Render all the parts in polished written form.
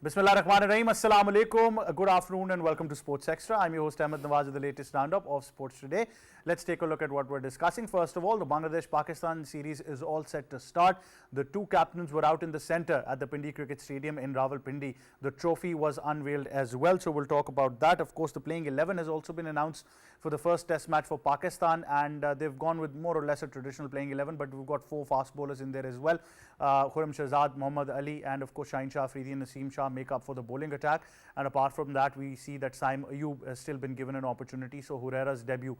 Bismillah Rahman Rahim. Assalamu alaikum. Good afternoon and welcome to Sports Extra. I'm your host Ahmed Nawaz with the latest roundup of sports today. Let's take a look at what we're discussing. First of all, the Bangladesh-Pakistan series is all set to start. The two captains were out in the centre at the Pindi Cricket Stadium in Rawalpindi. The trophy was unveiled as well, so we'll talk about that. Of course, the playing 11 has also been announced for the first test match for Pakistan, and they've gone with more or less a traditional playing 11, but we've got four fast bowlers in there as well. Khurram Shahzad, Muhammad Ali and of course Shaheen Shah Afridi and Naseem Shah make up for the bowling attack, and apart from that we see that Saim Ayub has still been given an opportunity, so Huraira's debut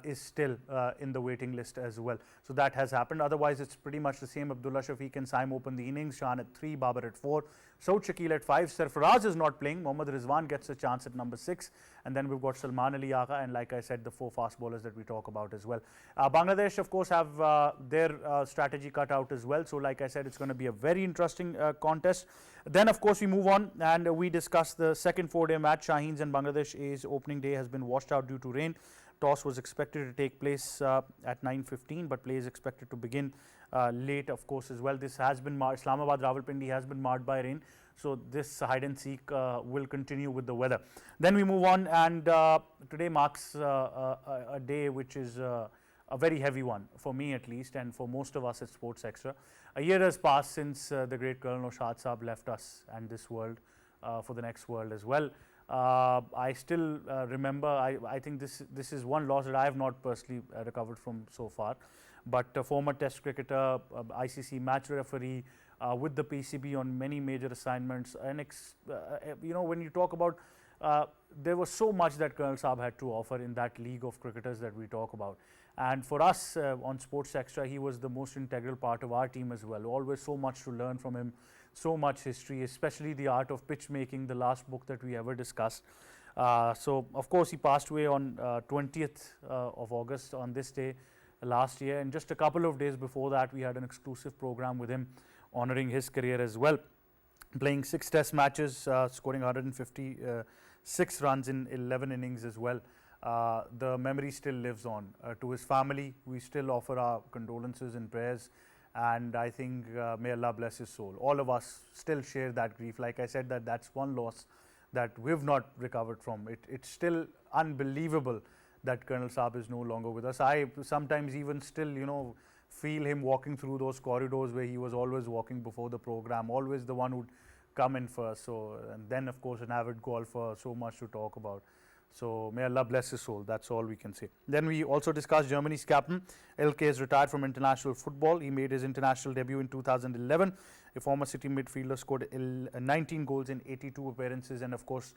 is still in the waiting list as well. So that has happened. Otherwise it's pretty much the same. Abdullah Shafiq and Saim open the innings, Shan at 3, Babar at 4, Saud Shakil at 5, Sarfaraz is not playing, Mohammad Rizwan gets a chance at number 6, and then we've got Salman Ali Agha and like I said the four fast bowlers that we talk about as well. Bangladesh of course have their strategy cut out as well, so like I said it's going to be a very interesting contest. Then of course we move on and we discuss the second 4-day match. Shaheen's and Bangladesh A's opening day has been washed out due to rain. Toss was expected to take place at 9:15, but play is expected to begin late of course as well. This has been Islamabad Rawalpindi has been marred by rain, so this hide and seek will continue with the weather. Then we move on, and today marks a day which is a very heavy one for me at least, and for most of us at Sports Extra. A year has passed since the great Colonel Naushad Saab left us and this world for the next world as well. I still remember, I think this is one loss that I have not personally recovered from so far, but former test cricketer, ICC match referee, with the PCB on many major assignments, and you know, when you talk about there was so much that Colonel Saab had to offer in that league of cricketers that we talk about, and for us on Sports Extra he was the most integral part of our team as well. Always so much to learn from him, so much history, especially the art of pitch making, the last book that we ever discussed. So of course he passed away on 20th of August on this day last year, and just a couple of days before that we had an exclusive program with him honouring his career as well, playing 6 test matches, scoring 156 runs in 11 innings as well. The memory still lives on. To his family we still offer our condolences and prayers, and I think may Allah bless his soul. All of us still share that grief. Like I said, that's one loss that we've not recovered from. It's still unbelievable that Colonel Saab is no longer with us. I sometimes even still, you know, feel him walking through those corridors where he was always walking before the program, always the one who'd come in first. So, and then of course an avid golfer, so much to talk about. So may Allah bless his soul, that's all we can say. Then we also discussed Germany's captain. Ilkay is retired from international football. He made his international debut in 2011. A former City midfielder scored 19 goals in 82 appearances, and of course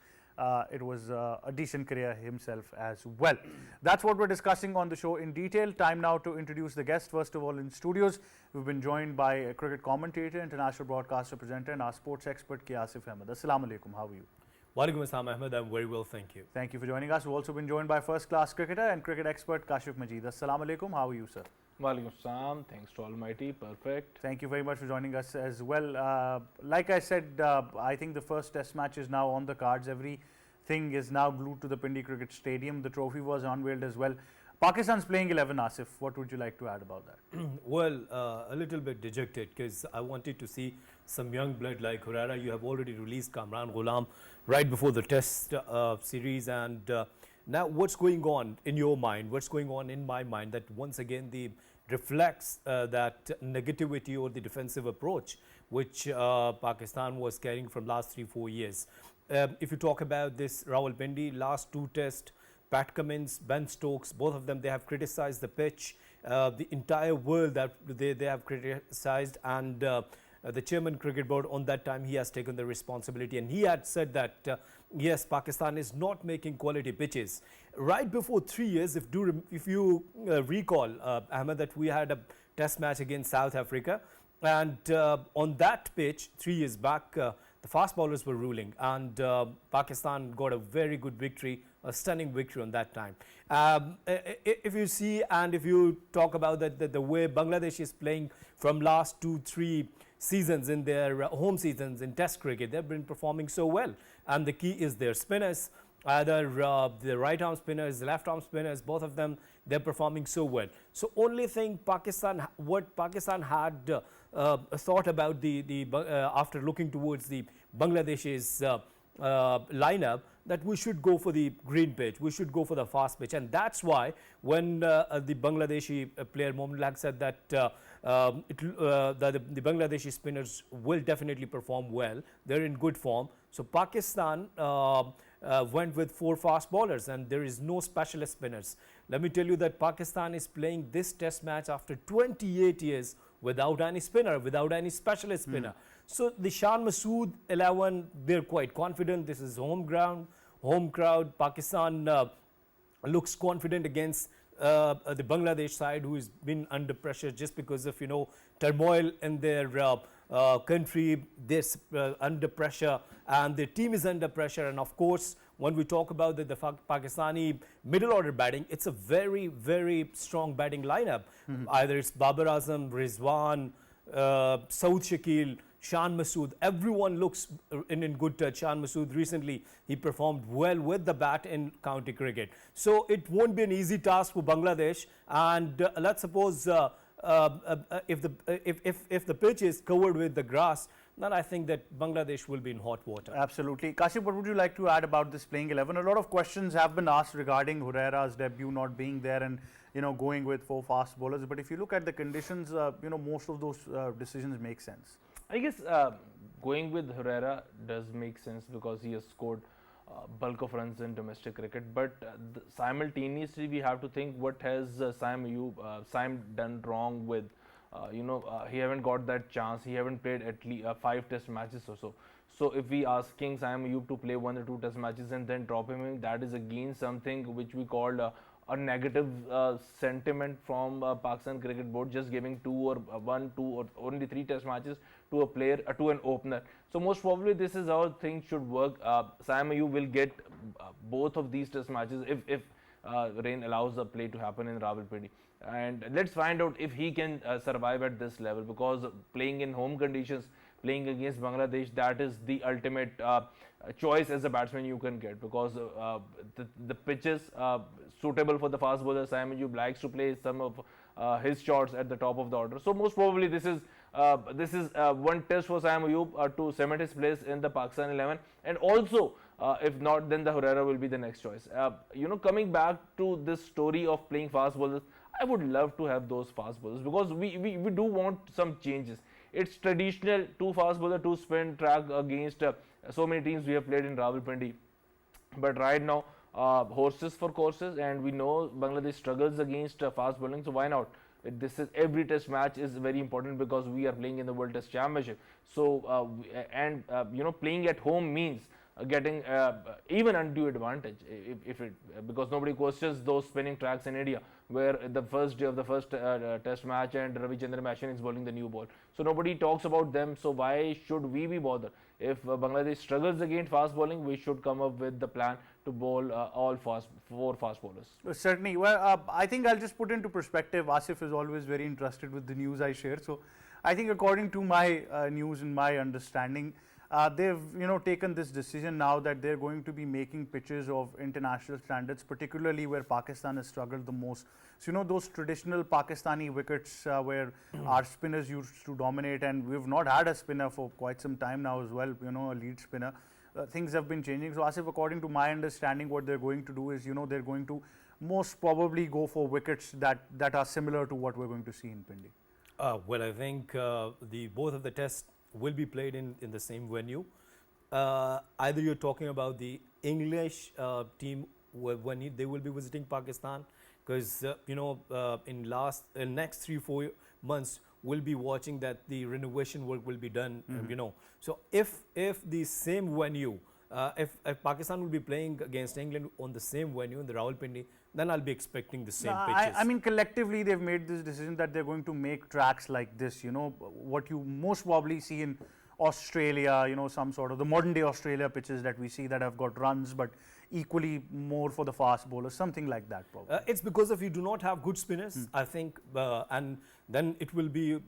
it was a decent career himself as well. That's what we're discussing on the show in detail. Time now to introduce the guest. First of all, in studios we've been joined by a cricket commentator, international broadcaster, presenter and our sports expert Asif Ahmed. Assalamu alaikum, how are you? Walaikum Assalam Ahmed, I'm very well, thank you. Thank you for joining us. We've also been joined by first-class cricketer and cricket expert Kashif Majid. Assalamu alaikum, how are you, sir? Walaikum Assalam, thanks to Almighty, perfect. Thank you very much for joining us as well. Like I said, I think the first test match is now on the cards. Everything is now glued to the Pindi Cricket Stadium. The trophy was unveiled as well. Pakistan's playing 11, Asif. What would you like to add about that? Well, a little bit dejected because I wanted to see some young blood like Huraira. You have already released Kamran Ghulam right before the test series, and now what's going on in your mind? What's going on in my mind that once again the reflects that negativity or the defensive approach which Pakistan was carrying from last 3-4 years. If you talk about this Rawalpindi last 2 tests, Pat Cummins, Ben Stokes, both of them, they have criticized the pitch, the entire world that they have criticized, and the chairman cricket board on that time, he has taken the responsibility, and he had said that yes, Pakistan is not making quality pitches. Right before 3 years, if you recall, Ahmed, that we had a test match against South Africa, and on that pitch 3 years back, the fast bowlers were ruling, and Pakistan got a very good victory, a stunning victory on that time. If you see and if you talk about the way Bangladesh is playing from last 2-3 seasons in their home seasons in test cricket, they've been performing so well, and the key is their spinners. Either the right arm spinners, the left arm spinners, both of them, they're performing so well. So only thing what Pakistan had thought about after looking towards the Bangladesh's lineup, that we should go for the green pitch, we should go for the fast pitch, and that's why when the Bangladeshi player Mohammad Lag said that the Bangladeshi spinners will definitely perform well, they're in good form. So Pakistan went with 4 fast bowlers and there is no specialist spinners. Let me tell you that Pakistan is playing this test match after 28 years without any spinner, without any specialist spinner. So the Shan Masood 11, they're quite confident. This is home ground, home crowd. Pakistan looks confident against the Bangladesh side, who has been under pressure just because of, turmoil in their country. They're under pressure and their team is under pressure. And of course, when we talk about the Pakistani middle order batting, it's a very, very strong batting lineup. Either it's Babar Azam, Rizwan, Saud Shakil, Shan Masood, everyone looks in good touch. Shan Masood recently, he performed well with the bat in county cricket. So it won't be an easy task for Bangladesh. And let's suppose if the pitch is covered with the grass, then I think that Bangladesh will be in hot water. Absolutely. Kashif, what would you like to add about this playing 11? A lot of questions have been asked regarding Huraira's debut not being there and going with 4 fast bowlers. But if you look at the conditions, most of those decisions make sense. I guess going with Huraira does make sense because he has scored bulk of runs in domestic cricket. But simultaneously, we have to think what has Saim done wrong with. He haven't got that chance. He haven't played at least 5 test matches or so. So if we asking Saim Ayub to play 1 or 2 test matches and then drop him in, that is again something which we called a negative sentiment from Pakistan Cricket Board, just giving 2 or 1, 2 or only 3 test matches to a player, to an opener. So most probably this is how things should work. Saim Ayub will get both of these test matches if rain allows the play to happen in Rawalpindi. And let's find out if he can survive at this level, because playing in home conditions, playing against Bangladesh, that is the ultimate choice as a batsman you can get, because the pitches suitable for the fast bowler. Saim Ayub likes to play some of his shots at the top of the order. So most probably this is one test for Saim Ayub to cement his place in the Pakistan 11, and also if not, then the Huraira will be the next choice. Coming back to this story of playing fast bowlers, I would love to have those fast bowlers, because we do want some changes. It's traditional 2 fast bowler, 2 spin track against so many teams we have played in Rawalpindi. But right now, horses for courses, and we know Bangladesh struggles against fast bowling. So why not? Every test match is very important because we are playing in the World Test Championship. So playing at home means getting even undue advantage because nobody questions those spinning tracks in India, where the first day of the first test match and Ravichandran Ashwin is bowling the new ball. So nobody talks about them. So why should we be bothered? If Bangladesh struggles against fast bowling, we should come up with the plan to bowl all 4 fast bowlers. Certainly. Well, I think I'll just put into perspective. Asif is always very interested with the news I share. So I think according to my news and my understanding, they've taken this decision now that they're going to be making pitches of international standards, particularly where Pakistan has struggled the most. So those traditional Pakistani wickets where our spinners used to dominate, and we've not had a spinner for quite some time now as well, a lead spinner. Things have been changing. So Asif, according to my understanding, what they're going to do is they're going to most probably go for wickets that are similar to what we're going to see in Pindi. Well, I think both of the tests will be played in the same venue. Either you're talking about the English team when they will be visiting Pakistan, because in next 3-4 months we'll be watching that the renovation work will be done. So if the same venue, if Pakistan will be playing against England on the same venue in the Rawalpindi, then I'll be expecting the same pitches. I mean, collectively they've made this decision that they're going to make tracks like this, what you most probably see in Australia, some sort of the modern day Australia pitches that we see that have got runs, but equally more for the fast bowlers, something like that probably. It's because if you do not have good spinners, I think, and then it will be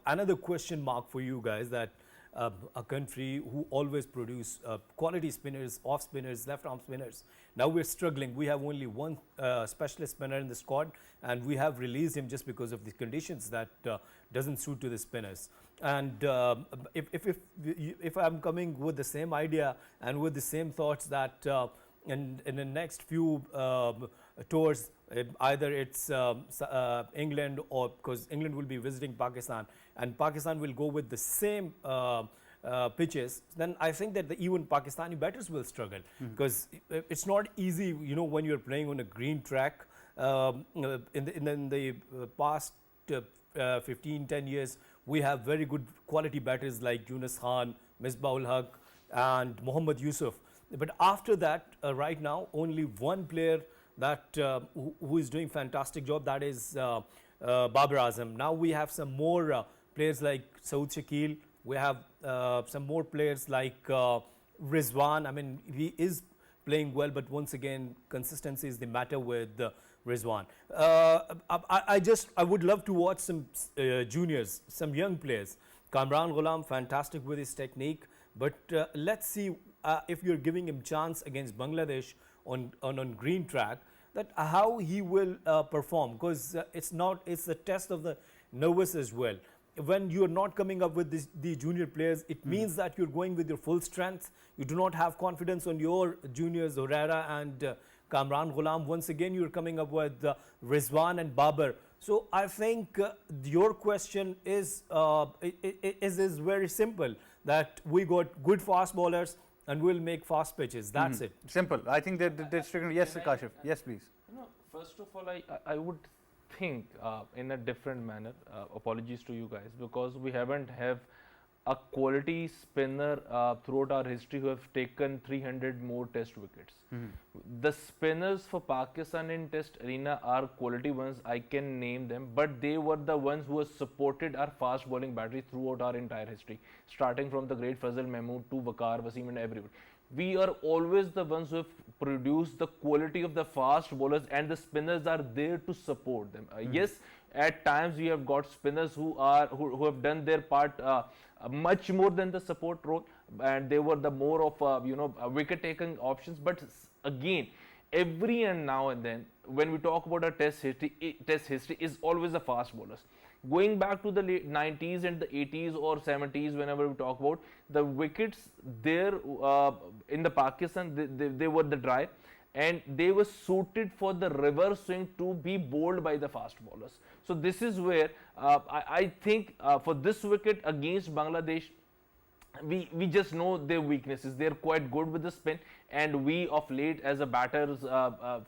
another question mark for you guys, that a country who always produce quality spinners, off spinners, left arm spinners. Now we're struggling. We have only 1 specialist spinner in the squad, and we have released him just because of the conditions that doesn't suit to the spinners. And if I'm coming with the same idea and with the same thoughts that in the next few tours, either it's England, or because England will be visiting Pakistan and Pakistan will go with the same pitches, then I think that even Pakistani batters will struggle, because it's not easy, when you're playing on a green track. In the past 10 years, we have very good quality batters like Yunus Khan, Misbah ul Haq, and Mohammad Yusuf. But after that, right now, only one player that who is doing fantastic job, that is Babar Azam. Now we have some more players like Saud Shakil. We have some more players like Rizwan. I mean, he is playing well, but once again, consistency is the matter with Rizwan. I would love to watch some juniors, some young players. Kamran Ghulam, fantastic with his technique, but let's see if you're giving him chance against Bangladesh on green track, that how he will perform, because it's a test of the nervous as well. When you're not coming up with the junior players, it means that you're going with your full strength. You do not have confidence on your juniors, Herrera and Kamran Ghulam. Once again, you're coming up with Rizwan and Babar. So I think your question is very simple, that we got good fast bowlers and we'll make fast pitches. That's it. Simple. I think that yes, Kashif. Yes, please. First of all, I would think in a different manner. Apologies to you guys, because we haven't have a quality spinner throughout our history who have taken 300 more test wickets. The spinners for Pakistan in test arena are quality ones. I can name them, but they were the ones who have supported our fast bowling battery throughout our entire history, starting from the great Fazal Mahmood to Waqar Wasim and everybody. We are always the ones who have produced the quality of the fast bowlers, and the spinners are there to support them. Yes, at times we have got spinners who have done their part much more than the support role, and they were the more of wicket taking options. But again, every and now and then, when we talk about a test history is always the fast bowlers. Going back to the late 90s and the 80s or 70s, whenever we talk about the wickets there in the Pakistan, they were the dry, and they were suited for the reverse swing to be bowled by the fast bowlers. So this is where I think for this wicket against Bangladesh, we just know their weaknesses. They're quite good with the spin, and we of late as a batters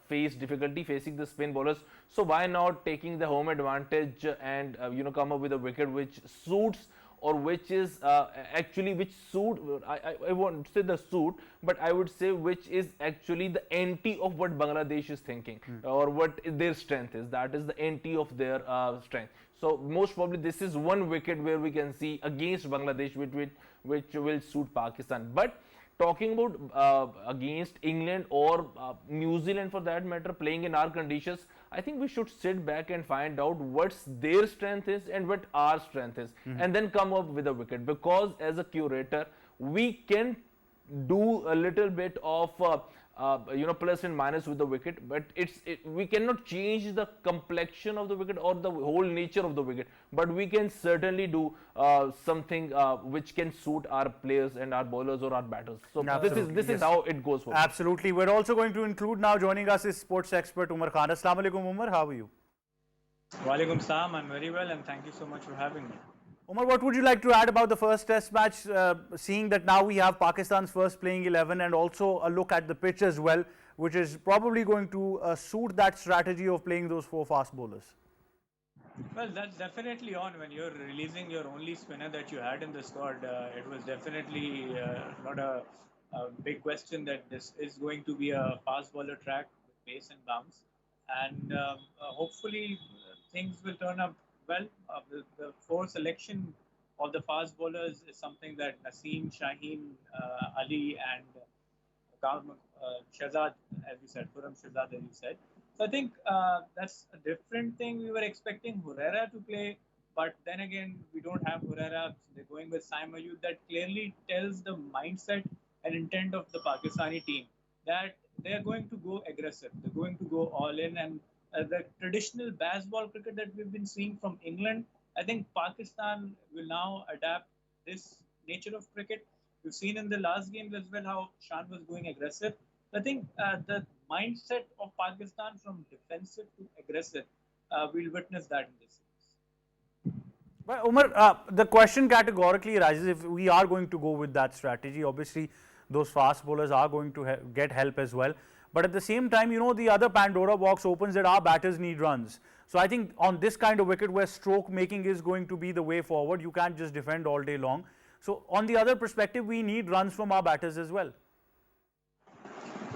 face difficulty facing the spin bowlers. So why not taking the home advantage and come up with a wicket which suits, or which is actually which suit, I won't say the suit, but I would say which is actually the anti of what Bangladesh is thinking, or what their strength is. That is the anti of their strength. So most probably this is one wicket where we can see against Bangladesh which will suit Pakistan. But talking about against England or New Zealand for that matter, playing in our conditions, I think we should sit back and find out what's their strength is and what our strength is, and then come up with a wicket. Because as a curator, we can do a little bit of plus and minus with the wicket, but we cannot change the complexion of the wicket or the whole nature of the wicket, but we can certainly do something which can suit our players and our bowlers or our batters. So this is how it goes for Absolutely. We're also going to include now, joining us is sports expert Umar Khan. Assalamu alaikum, Umar. How are you? Walaikum salam. I'm very well, and thank you so much for having me. Umar, what would you like to add about the first test match, seeing that now we have Pakistan's first playing 11, and also a look at the pitch as well, which is probably going to suit that strategy of playing those four fast bowlers? Well, that's definitely on. When you're releasing your only spinner that you had in the squad, it was definitely not a big question that this is going to be a fast bowler track with pace and bounce. And hopefully things will turn up well. The four selection of the fast bowlers is something that Naseem, Shaheen, Ali and Shahzad, as you said, Khurram Shahzad, as you said. So I think that's a different thing. We were expecting Herrera to play, but then again, we don't have Herrera. They're going with Saim Ayub. That clearly tells the mindset and intent of the Pakistani team that they're going to go aggressive. They're going to go all in, and the traditional baseball cricket that we've been seeing from England I think Pakistan will now adapt this nature of cricket. We've seen in the last games as well how Shan was going aggressive. I think the mindset of Pakistan from defensive to aggressive, we'll witness that in this series. Well, Umar, the question categorically arises if we are going to go with that strategy. Obviously, those fast bowlers are going to get help as well. But at the same time, the other Pandora box opens that our batters need runs. So I think on this kind of wicket where stroke making is going to be the way forward, you can't just defend all day long. So on the other perspective, we need runs from our batters as well.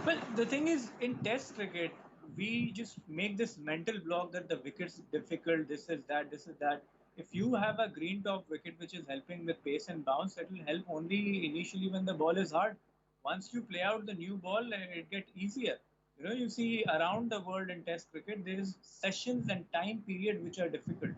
Well, the thing is, in Test cricket, we just make this mental block that the wicket's difficult, this is that, this is that. If you have a green top wicket which is helping with pace and bounce, that will help only initially when the ball is hard. Once you play out the new ball, it gets easier. You see around the world in Test cricket, there is sessions and time period which are difficult.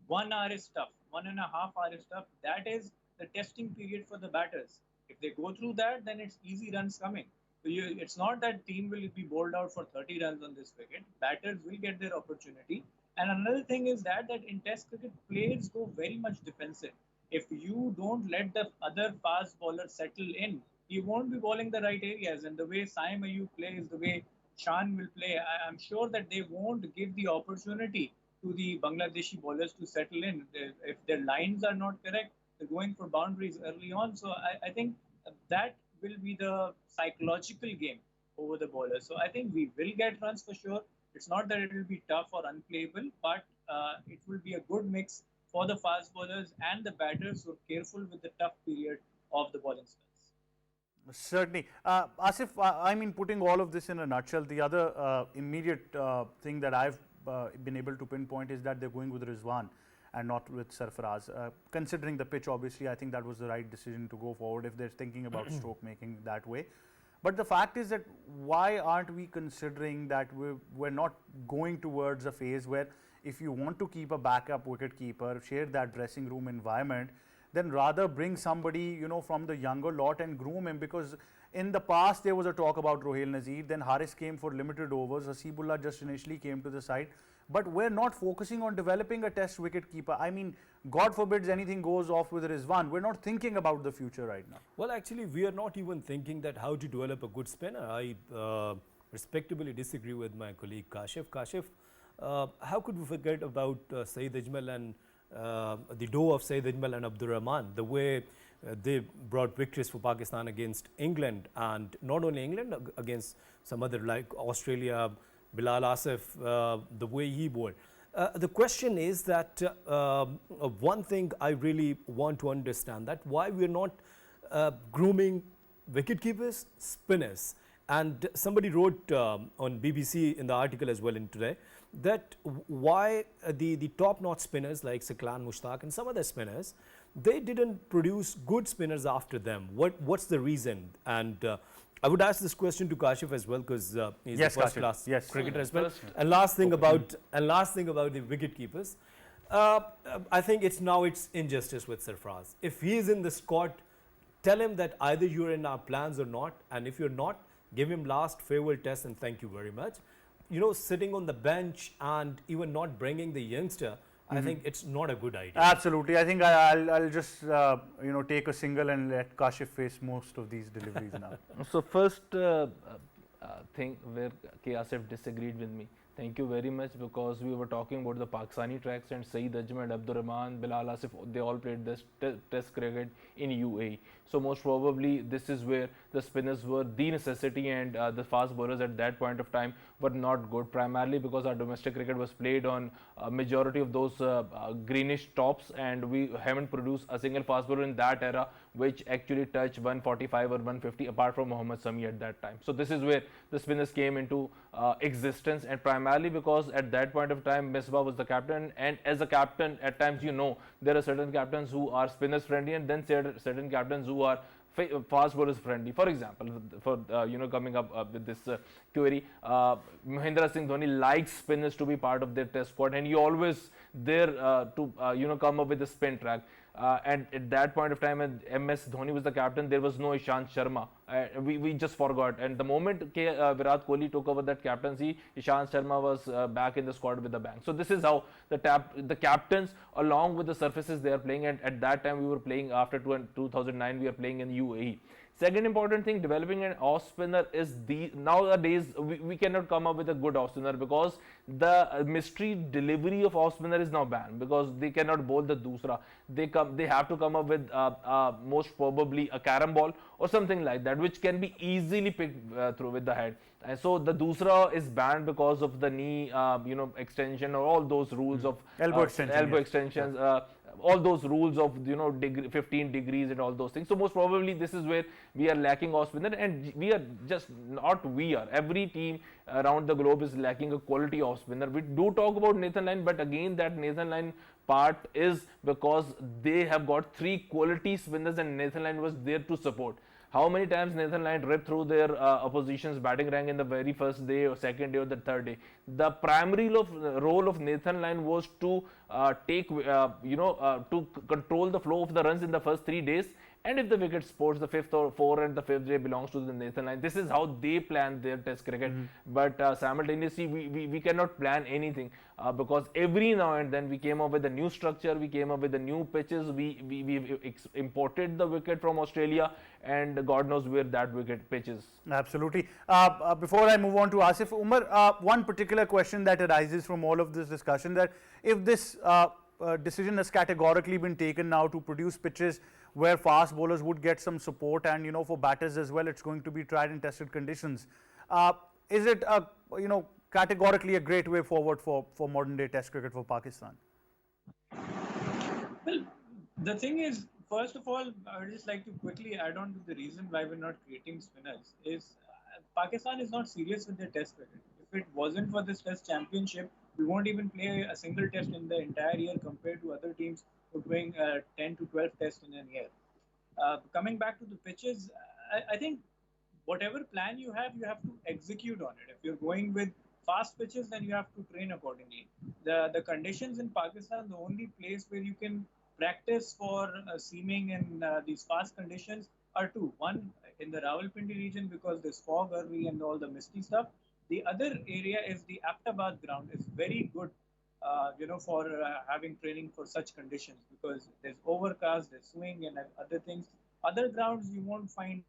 1 hour is tough, 1.5 hours is tough. That is the testing period for the batters. If they go through that, then it's easy runs coming. So it's not that team will be bowled out for 30 runs on this wicket. Batters will get their opportunity. And another thing is that in Test cricket, players go very much defensive. If you don't let the other fast bowler settle in, he won't be bowling the right areas. And the way Saim Ayub plays, the way Shan will play, I'm sure that they won't give the opportunity to the Bangladeshi bowlers to settle in. If their lines are not correct, they're going for boundaries early on. So I think that will be the psychological game over the bowler. So I think we will get runs for sure. It's not that it will be tough or unplayable, but it will be a good mix for the fast bowlers and the batters who are careful with the tough period of the bowling spells. Certainly. Asif, I mean, putting all of this in a nutshell, the other immediate thing that I've been able to pinpoint is that they're going with Rizwan and not with Sarfaraz. Considering the pitch, obviously, I think that was the right decision to go forward if they're thinking about stroke making that way. But the fact is that why aren't we considering that we're not going towards a phase where if you want to keep a backup wicket keeper, share that dressing room environment, then rather bring somebody, from the younger lot and groom him, because in the past there was a talk about Rohail Nazir, then Haris came for limited overs, Hasibullah just initially came to the side, but we're not focusing on developing a test wicket keeper. I mean, God forbids anything goes off with Rizwan. We're not thinking about the future right now. Well, actually, we are not even thinking that how to develop a good spinner. I respectably disagree with my colleague Kashif. Kashif, how could we forget about Saeed Ajmal and the duo of Saeed Ajmal and Abdur Rahman, the way they brought victories for Pakistan against England, and not only England, against some other like Australia, Bilal Asif, the way he bowled. The question is that one thing I really want to understand, that why we are not grooming wicket keepers, spinners. And somebody wrote on BBC in the article as well in today that why the top-notch spinners like Saklan Mushtaq and some other spinners, they didn't produce good spinners after them. What's the reason? And I would ask this question to Kashif as well, because he's Yes, the first Kashif. class Yes. cricketer as well. First, And last thing about the wicket keepers, I think it's injustice with Sarfraz. If he is in the squad, tell him that either you're in our plans or not, and if you're not, give him last farewell test and thank you very much. Sitting on the bench and even not bringing the youngster, I think it's not a good idea. Absolutely. I think I'll just take a single and let Kashif face most of these deliveries now. So first thing where K. Asif disagreed with me. Thank you very much, because we were talking about the Pakistani tracks and Saeed Ajmal, Abdur Rahman, Bilal Asif, they all played this test cricket in UAE. So most probably this is where the spinners were the necessity, and the fast bowlers at that point of time were not good, primarily because our domestic cricket was played on a majority of those greenish tops, and we haven't produced a single fast bowler in that era which actually touched 145 or 150 apart from Mohammad Sami at that time. So this is where the spinners came into existence, and primarily because at that point of time Misbah was the captain, and as a captain at times there are certain captains who are spinners friendly, and then certain captains who are fast bowlers friendly. For example, for coming up with this query, Mahendra Singh Dhoni likes spinners to be part of their test squad, and he always there to come up with a spin track. And at that point of time, when MS Dhoni was the captain, there was no Ishant Sharma. We just forgot. And the moment Virat Kohli took over that captaincy, Ishant Sharma was back in the squad with the bang. So this is how the captains, along with the surfaces they are playing. And at that time, we were playing after 2009. We are playing in UAE. Second important thing, developing an off spinner is nowadays we cannot come up with a good off spinner because the mystery delivery of off spinner is now banned because they cannot bowl the dusra. They have to come up with most probably a carom ball or something like that, which can be easily picked through with the head. And so the dusra is banned because of the knee, extension or all those rules of Elbow extension, extensions. All those rules of 15 degrees and all those things. So most probably this is where we are lacking off spinner, and we are just not we are. Every team around the globe is lacking a quality off spinner. We do talk about Nathan Lyon, but again that Nathan Lyon part is because they have got 3 quality spinners and Nathan Lyon was there to support. How many times Nathan Lyon ripped through their opposition's batting rank in the very first day or second day or the third day? The primary role of Nathan Lyon was to to control the flow of the runs in the first 3 days. And if the wicket sports the 5th or 4th and the 5th day belongs to the Nathan Lyon, this is how they plan their test cricket. But simultaneously, we cannot plan anything because every now and then we came up with a new structure, we came up with the new pitches, we imported the wicket from Australia, and God knows where that wicket pitches. Absolutely. Before I move on to Asif, Umar, one particular question that arises from all of this discussion, that if this decision has categorically been taken now to produce pitches where fast bowlers would get some support, and for batters as well, it's going to be tried and tested conditions. Is it categorically a great way forward for modern day Test cricket for Pakistan? Well, the thing is, first of all, I would just like to quickly add on to the reason why we're not creating spinners is Pakistan is not serious with their Test cricket. If it wasn't for this Test championship, we won't even play a single test in the entire year compared to other teams who are playing 10 to 12 tests in a year. Coming back to the pitches, I think whatever plan you have to execute on it. If you're going with fast pitches, then you have to train accordingly. The conditions in Pakistan, the only place where you can practice for seaming in these fast conditions are 2. One, in the Rawalpindi region because there's fog early and all the misty stuff. The other area is the Aptabad ground. Is very good, for having training for such conditions because there's overcast, there's swing and other things. Other grounds you won't find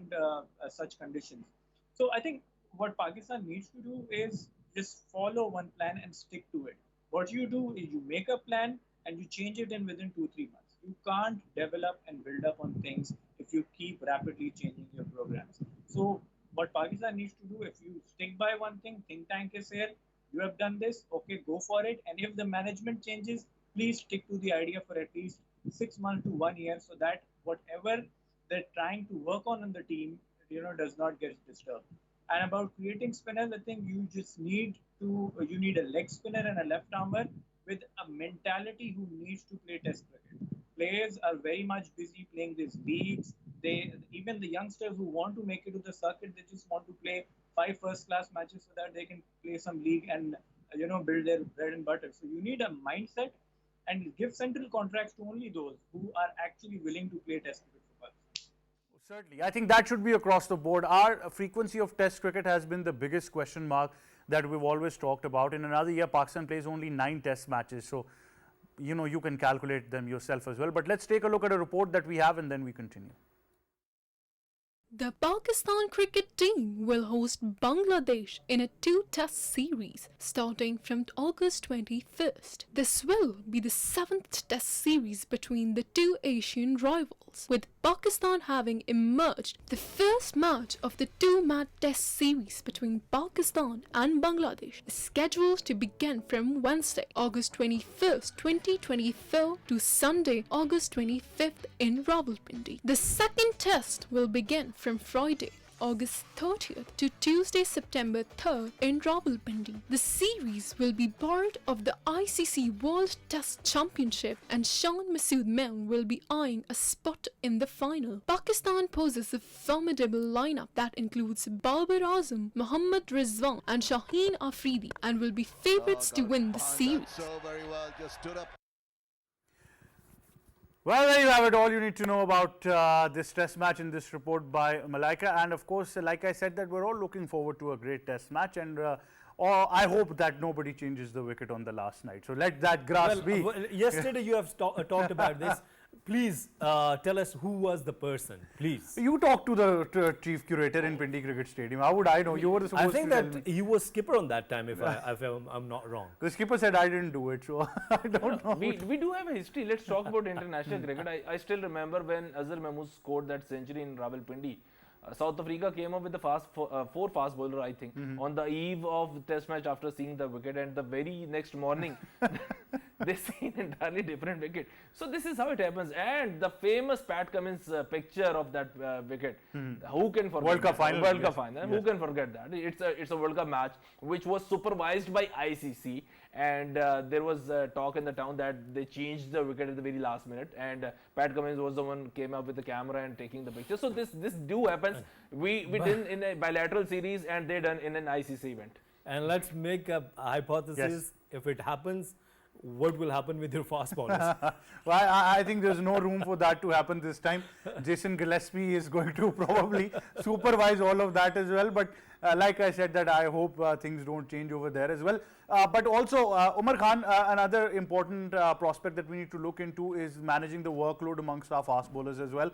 such conditions. So I think what Pakistan needs to do is just follow one plan and stick to it. What you do is you make a plan and you change it in within 2-3 months. You can't develop and build up on things if you keep rapidly changing your programs. So what Pakistan needs to do, if you stick by one thing, think tank is here, you have done this, okay, go for it. And if the management changes, please stick to the idea for at least 6 months to 1 year so that whatever they're trying to work on in the team, does not get disturbed. And about creating spinners, I think you need a leg spinner and a left armer with a mentality who needs to play Test cricket. Players are very much busy playing these leagues. Even the youngsters who want to make it to the circuit, they just want to play 5 first-class matches so that they can play some league and build their bread and butter. So you need a mindset and give central contracts to only those who are actually willing to play Test cricket for Pakistan. Certainly. I think that should be across the board. Our frequency of Test cricket has been the biggest question mark that we've always talked about. In another year, Pakistan plays only 9 Test matches. So, you can calculate them yourself as well. But let's take a look at a report that we have and then we continue. The Pakistan cricket team will host Bangladesh in a 2-test series starting from August 21st. This will be the 7th test series between the two Asian rivals, with Pakistan having emerged. The first match of the 2-match test series between Pakistan and Bangladesh is scheduled to begin from Wednesday, August 21st, 2024 to Sunday, August 25th in Rawalpindi. The second test will begin from Friday, August 30th to Tuesday, September 3rd in Rawalpindi. The series will be part of the ICC World Test Championship and Shan Masood Main will be eyeing a spot in the final. Pakistan poses a formidable lineup that includes Babar Azam, Mohammad Rizwan and Shaheen Afridi and will be favourites to win the series. So very well, just stood up. Well, there you have it. All you need to know about this test match in this report by Malaika. And of course, like I said, that we're all looking forward to a great test match. And I hope that nobody changes the wicket on the last night. So let that grass be. Yesterday you have talked about this. Please tell us who was the person, please. You talked to the chief curator in Pindi Cricket Stadium. How would I know? You were supposed I to think tell that me. he was skipper on that time, if I'm not wrong. The skipper said I didn't do it, so I don't know. We do have a history. Let's talk about international cricket. I still remember when Azhar Mahmood scored that century in Rawalpindi. South Africa came up with the four fast bowler, I think, on the eve of the test match after seeing the wicket, and the very next morning they see an entirely different wicket. So this is how it happens. And the famous Pat Cummins picture of that wicket, who can forget World Cup that? final, World yes. Cup final. Who can forget that? It's a World Cup match which was supervised by ICC, and there was talk in the town that they changed the wicket at the very last minute, and Pat Cummins was the one came up with the camera and taking the picture. So this do happens. We did in a bilateral series, and they done in an ICC event. And let's make a hypothesis. Yes. If it happens, what will happen with your fast bowlers? Well, I think there's no room for that to happen this time. Jason Gillespie is going to probably supervise all of that as well. But like I said, that I hope things don't change over there as well. But also, Umar Khan, another important prospect that we need to look into is managing the workload amongst our fast bowlers as well.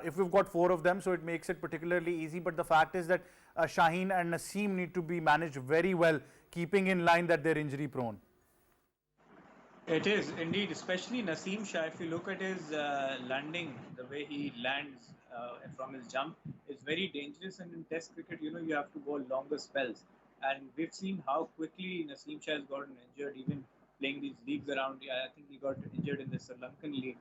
If we've got 4 of them, so it makes it particularly easy. But the fact is that Shaheen and Naseem need to be managed very well, keeping in line that they're injury prone. It is indeed, especially Naseem Shah. If you look at his landing, the way he lands from his jump is very dangerous. And in Test cricket, you have to bowl longer spells. And we've seen how quickly Naseem Shah has gotten injured, even playing these leagues around. I think he got injured in the Sri Lankan league,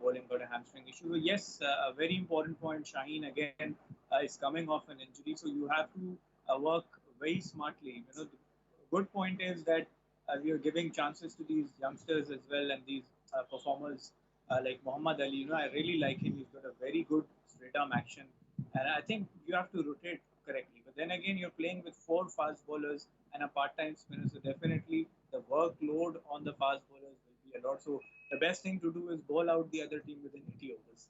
bowling, got a hamstring issue. So yes, a very important point. Shaheen again is coming off an injury, so you have to work very smartly. The good point is that we are giving chances to these youngsters as well, and these performers like Muhammad Ali. I really like him. He's got a very good straight arm action, and I think you have to rotate correctly. But then again, you're playing with 4 fast bowlers and a part-time spinner, so definitely the workload on the fast bowlers will be a lot. So the best thing to do is bowl out the other team within 80 overs.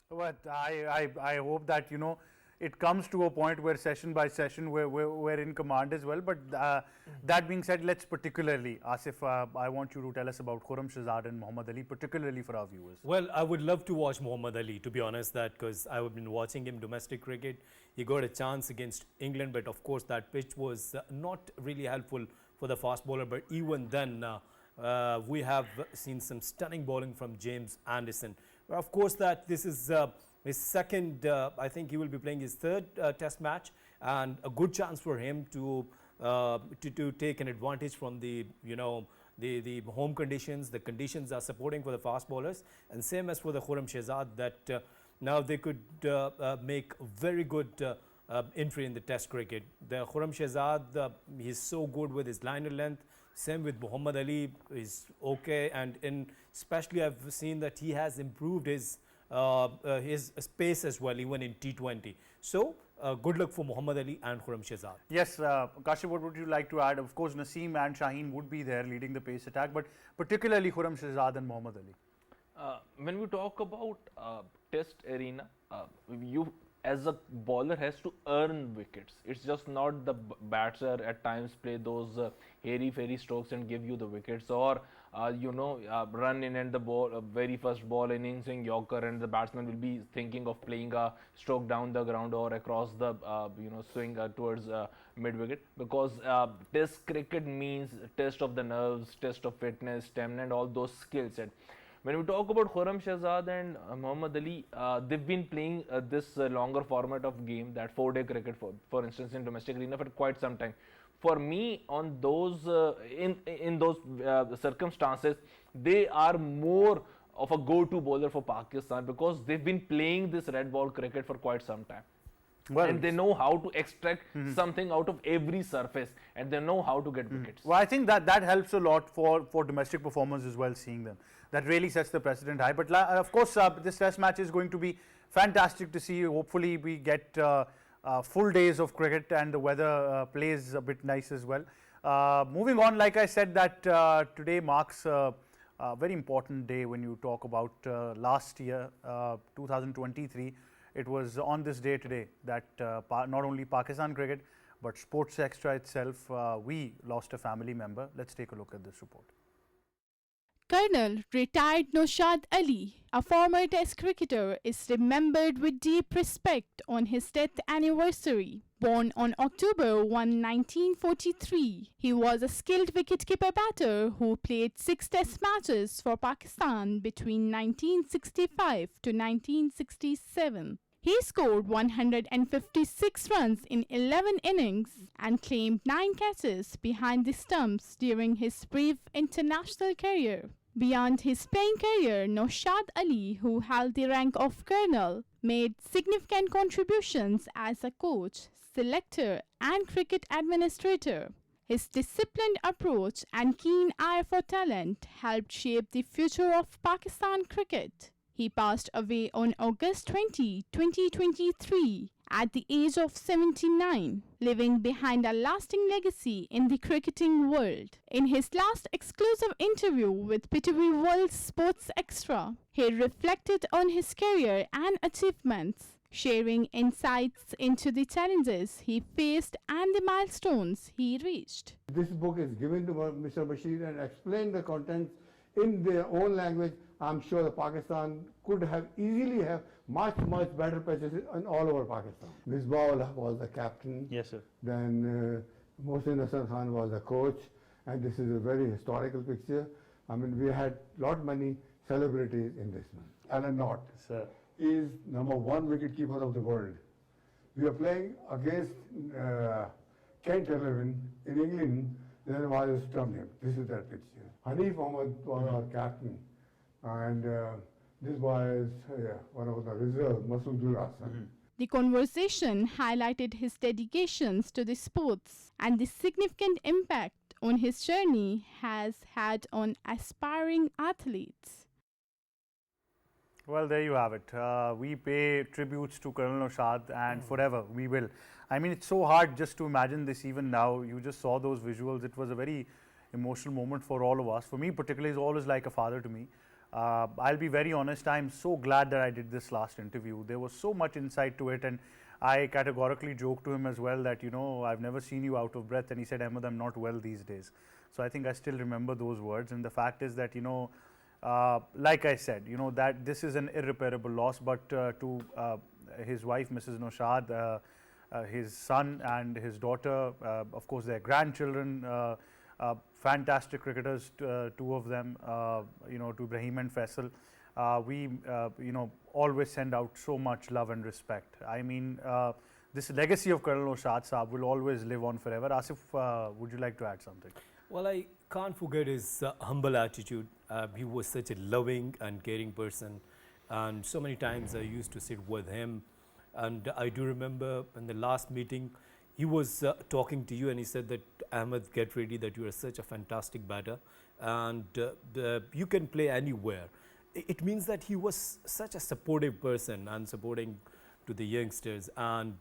But I hope that it comes to a point where session by session we're in command as well. But that being said, let's particularly, Asif, I want you to tell us about Khurram Shahzad and Muhammad Ali, particularly for our viewers. Well, I would love to watch Muhammad Ali, to be honest, that because I've been watching him domestic cricket. He got a chance against England, but of course that pitch was not really helpful for the fast bowler. But even then, we have seen some stunning bowling from James Anderson. But of course, that this is his second. I think he will be playing his 3rd Test match, and a good chance for him to take an advantage from the the home conditions. The conditions are supporting for the fast bowlers, and same as for the Khurram Shahzad, that now they could make very good entry in the Test cricket. The Khurram Shahzad, he's so good with his liner length. Same with Muhammad Ali, is okay, and especially I've seen that he has improved his space as well, even in T20. So good luck for Muhammad Ali and Khurram Shahzad. Yes, Kashif, what would you like to add? Of course, Naseem and Shaheen would be there leading the pace attack, but particularly Khurram Shahzad and Muhammad Ali. When we talk about Test arena, you as a bowler has to earn wickets. It's just not the batter at times play those hairy-fairy strokes and give you the wickets, or run in and the ball, very first ball innings in Yorker, and the batsman will be thinking of playing a stroke down the ground or across the swing towards mid wicket, because Test cricket means test of the nerves, test of fitness, stamina, and all those skill sets. When we talk about Khurram Shahzad and Muhammad Ali, they've been playing this longer format of game, that 4-day cricket, for instance, in domestic arena for quite some time. For me, on those in those circumstances, they are more of a go-to bowler for Pakistan, because they've been playing this red ball cricket for quite some time. Well, and they know how to extract something out of every surface, and they know how to get wickets. Well, I think that helps a lot for domestic performers as well, seeing them. That really sets the precedent high. But of course, this test match is going to be fantastic to see. Hopefully, we get full days of cricket, and the weather plays a bit nice as well. Moving on, like I said, that today marks very important day when you talk about last year, 2023. It was on this day today that not only Pakistan cricket but Sports Extra itself, we lost a family member. Let's take a look at this report. Colonel retired Noshad Ali, a former Test cricketer, is remembered with deep respect on his death anniversary. Born on October 1, 1943, he was a skilled wicketkeeper batter who played 6 Test matches for Pakistan between 1965 to 1967. He scored 156 runs in 11 innings and claimed 9 catches behind the stumps during his brief international career. Beyond his playing career, Noshad Ali, who held the rank of colonel, made significant contributions as a coach, selector and cricket administrator. His disciplined approach and keen eye for talent helped shape the future of Pakistan cricket. He passed away on August 20, 2023 at the age of 79, leaving behind a lasting legacy in the cricketing world. In his last exclusive interview with PTV World Sports Extra, he reflected on his career and achievements, sharing insights into the challenges he faced and the milestones he reached. This book is given to Mr. Bashir and explained the contents in their own language. I'm sure that Pakistan could have easily have much better pitches in all over Pakistan. Misbah was the captain. Yes, sir. Then Mohsin Hassan Khan was the coach, and this is a very historical picture. I mean, we had lot many celebrities in this one. Alan Knott Sir. is #1 wicketkeeper of the world. We are playing against Kent 11 in England. Then was stumped him. This is that picture. Hanif Ahmed was our captain, and this was one of the reserve, Masoodul Hassan. The conversation highlighted his dedications to the sports and the significant impact on his journey has had on aspiring athletes. Well, there you have it. We pay tributes to Colonel Noshad, and forever we will. I mean, it's so hard just to imagine this even now. You just saw those visuals. It was a very emotional moment for all of us. For me particularly, he's always like a father to me. I'll be very honest, I'm so glad that I did this last interview. There was so much insight to it, and I categorically joked to him as well that, you know, I've never seen you out of breath, and he said, Ahmed, I'm not well these days. So I think I still remember those words, and the fact is that, you know, like I said, you know, that this is an irreparable loss, but to his wife, Mrs. Noshad, his son and his daughter, of course their grandchildren, fantastic cricketers, two of them, you know, to Ibrahim and Faisal. We, you know, always send out so much love and respect. I mean, this legacy of Colonel Noshad Saab will always live on forever. Asif, would you like to add something? Well, I can't forget his humble attitude. He was such a loving and caring person, and so many times I used to sit with him. And I do remember in the last meeting, he was talking to you, and he said that, Ahmed, get ready, that you are such a fantastic batter, and you can play anywhere. It means that he was such a supportive person and supporting to the youngsters, and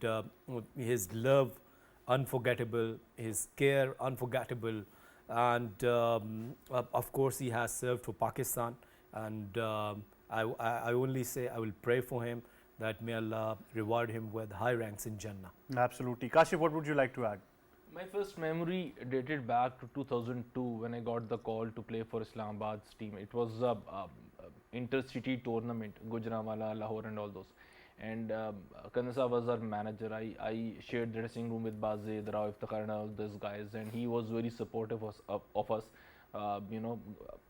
his love unforgettable, his care unforgettable, and of course he has served for Pakistan, and I only say I will pray for him that may Allah reward him with high ranks in Jannah. Absolutely. Kashif, what would you like to add? My first memory dated back to 2002 when I got the call to play for Islamabad's team. It was a intercity tournament, Gujranwala, Lahore and all those. And Kanasa was our manager. I shared the dressing room with Bazid, Rauf Iftikhar and all those guys, and he was very supportive of us. You know,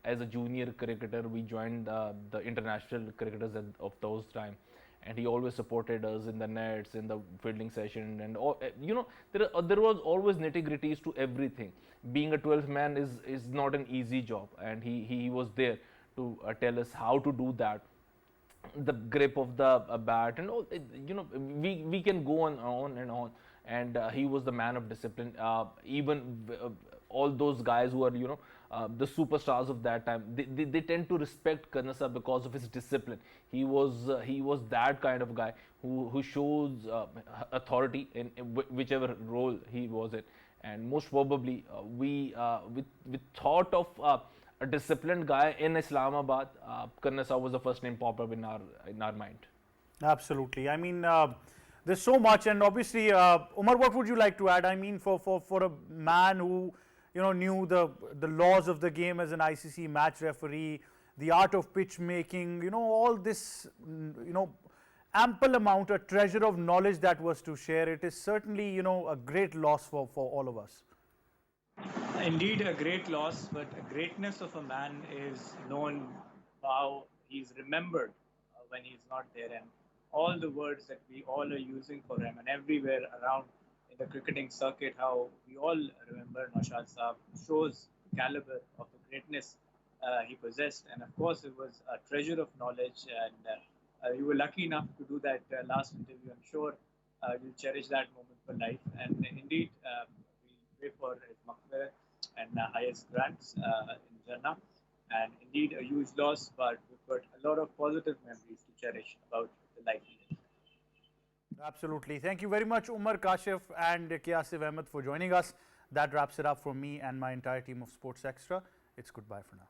as a junior cricketer, we joined the international cricketers of those time. And he always supported us in the nets, in the fielding session, and all, you know, there was always nitty-gritties to everything. Being a 12th man is not an easy job, and he was there to tell us how to do that. The grip of the bat and all, you know, we can go on and on. And he was the man of discipline. Even all those guys who are, you know, the superstars of that time, they tend to respect Kanasa because of his discipline. He was that kind of guy who shows authority in whichever role he was in. And most probably we thought of a disciplined guy in Islamabad. Karna Saab was the first name popped up in our mind. Absolutely. I mean, there's so much, and obviously, Umar, what would you like to add? I mean, for a man who knew the laws of the game as an ICC match referee, the art of pitch making, all this, ample amount, a treasure of knowledge that was to share. It is certainly, a great loss for all of us. Indeed, a great loss, but a greatness of a man is known how he's remembered when he's not there, and all the words that we all are using for him, and everywhere around in the cricketing circuit, how we all remember Naushad Saab shows the caliber of the greatness he possessed, and of course, it was a treasure of knowledge, and you were lucky enough to do that last interview. I'm sure you'll cherish that moment for life, and indeed, we pray for his maghfirah and highest grants in Jannah. And indeed, a huge loss, but we've got a lot of positive memories to cherish about the life he lived. Absolutely. Thank you very much, Umar, Kashif, and Qiyasif Ahmed for joining us. That wraps it up for me and my entire team of Sports Extra. It's goodbye for now.